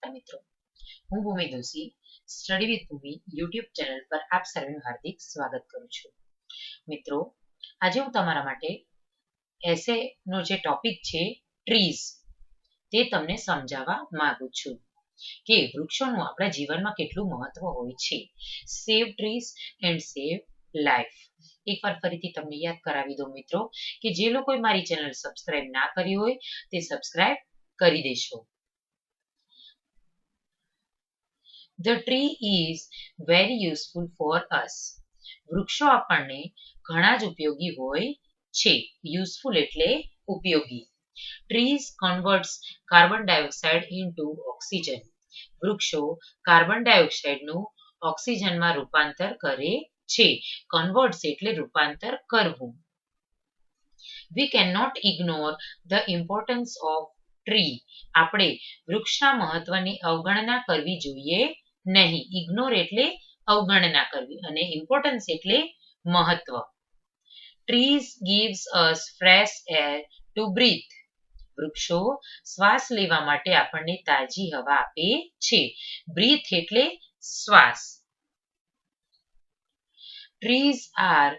નમસ્કાર મિત્રો, હું Bhumi Doshi study with Bhumi YouTube channel પર આપ સર્વેનું હાર્દિક સ્વાગત કરું છું. મિત્રો, આજે હું તમારા માટે એસેનો જે ટોપિક છે ટ્રીઝ તે તમને સમજાવવા માંગુ છું કે વૃક્ષોનું આપણા જીવનમાં કેટલું મહત્વ હોય છે. સેવ ટ્રીઝ એન્ડ સેવ લાઈફ. એકવાર ફરીથી તમને યાદ કરાવી દો મિત્રો કે જે લોકોએ મારી ચેનલ સબસ્ક્રાઇબ ના કરી હોય તે સબસ્ક્રાઇબ કરી દેશો. The tree is very useful for us. વૃક્ષો આપણને ઘણા જ ઉપયોગી હોય છે. યુઝફુલ એટલે ઉપયોગી. Trees converts carbon dioxide into oxygen. વૃક્ષો કાર્બન ડાયોક્સાઇડનું ઓક્સિજનમાં રૂપાંતર કરે છે. કન્વર્ટ્સ એટલે રૂપાંતર કરવું. We cannot ignore the importance of tree. આપણે વૃક્ષના મહત્વની અવગણના કરવી જોઈએ નહીં. ઇગ્નોર એટલે અવગણના કરવી અને ઇમ્પોર્ટન્સ એટલે મહત્વ. Trees gives us fresh air to breathe. વૃક્ષો શ્વાસ લેવા માટે આપણને તાજી હવા આપે છે. બ્રીથ એટલે શ્વાસ. Trees are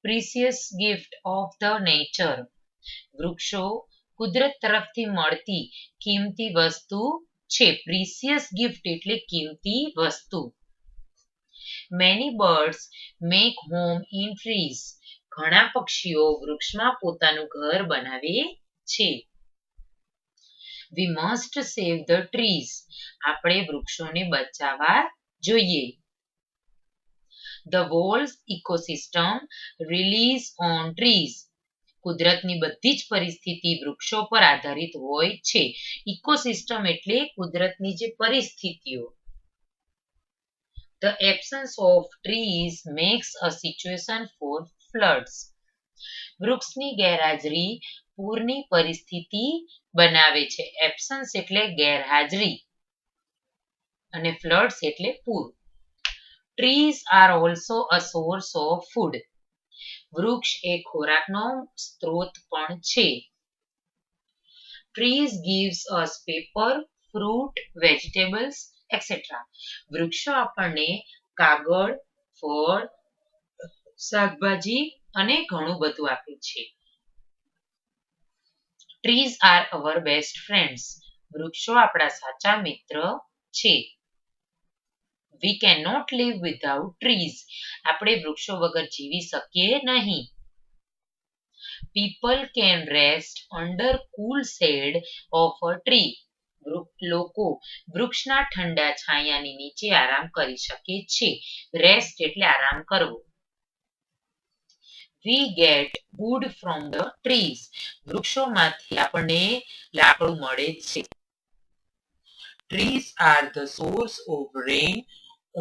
precious gift of the nature. વૃક્ષો કુદરત તરફથી મળતી કિંમતી વસ્તુ છે. પ્રીસિયસ ગિફ્ટ એટલે કિંમતી વસ્તુ. Many birds make home in trees. ઘણા પક્ષીઓ વૃક્ષમાં પોતાનું ઘર બનાવે છે. We must save the trees. આપણે વૃક્ષોને બચાવવા જોઈએ. The whole ecosystem relies on trees. કુદરતની બધી જ પરિસ્થિતિ વૃક્ષો પર આધારિત હોય છે. ઇકોસિસ્ટમ એટલે કુદરતની જે પરિસ્થિતિઓ. The absence of trees makes a situation for floods. વૃક્ષની ગેરહાજરી પૂરની પરિસ્થિતિ બનાવે છે. એબ્સન્સ એટલે ગેરહાજરી અને ફ્લડ્સ એટલે પૂર. Trees are also a source of food. વૃક્ષ એ ખોરાકનો સ્ત્રોત પણ છે. Trees gives us paper, fruit, vegetables, etc. વૃક્ષો આપણને કાગળ, ફળ, શાકભાજી અને ઘણું બધું આપે છે. Trees are our best friends. વૃક્ષો આપણા સાચા મિત્ર છે. We cannot live without trees. આપણે વૃક્ષો વગર જીવી શકીએ નહીં. People can rest under cool shade of a tree. લોકો વૃક્ષના ઠંડા છાયાની નીચે આરામ કરી શકે છે. રેસ્ટ એટલે આરામ કરવો. We get wood from the trees. વૃક્ષોમાંથી આપણને લાકડું મળે છે. Trees are the source of rain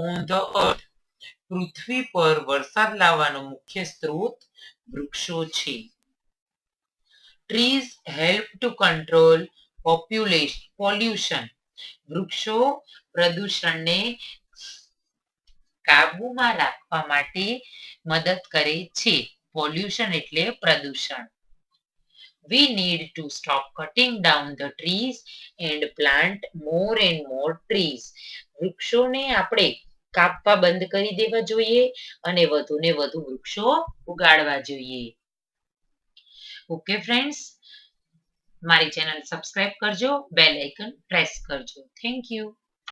on the earth. પૃથ્વી પર વરસાદ લાવવાનો મુખ્ય સ્ત્રોત વૃક્ષો છે. Trees help to control pollution. વૃક્ષો પ્રદૂષણને કાબૂમાં રાખવા માટે મદદ કરે છે. પોલ્યુશન એટલે પ્રદૂષણ. We need to stop cutting down the trees and plant more and more trees. વૃક્ષોને આપણે કાપવા બંધ કરી દેવા જોઈએ અને વધુને વધુ વૃક્ષો ઉગાડવા જોઈએ. ઓકે ફ્રેન્ડ્સ, મારી ચેનલ સબસ્ક્રાઇબ કરજો, બેલ આઇકન પ્રેસ કરજો. Thank you.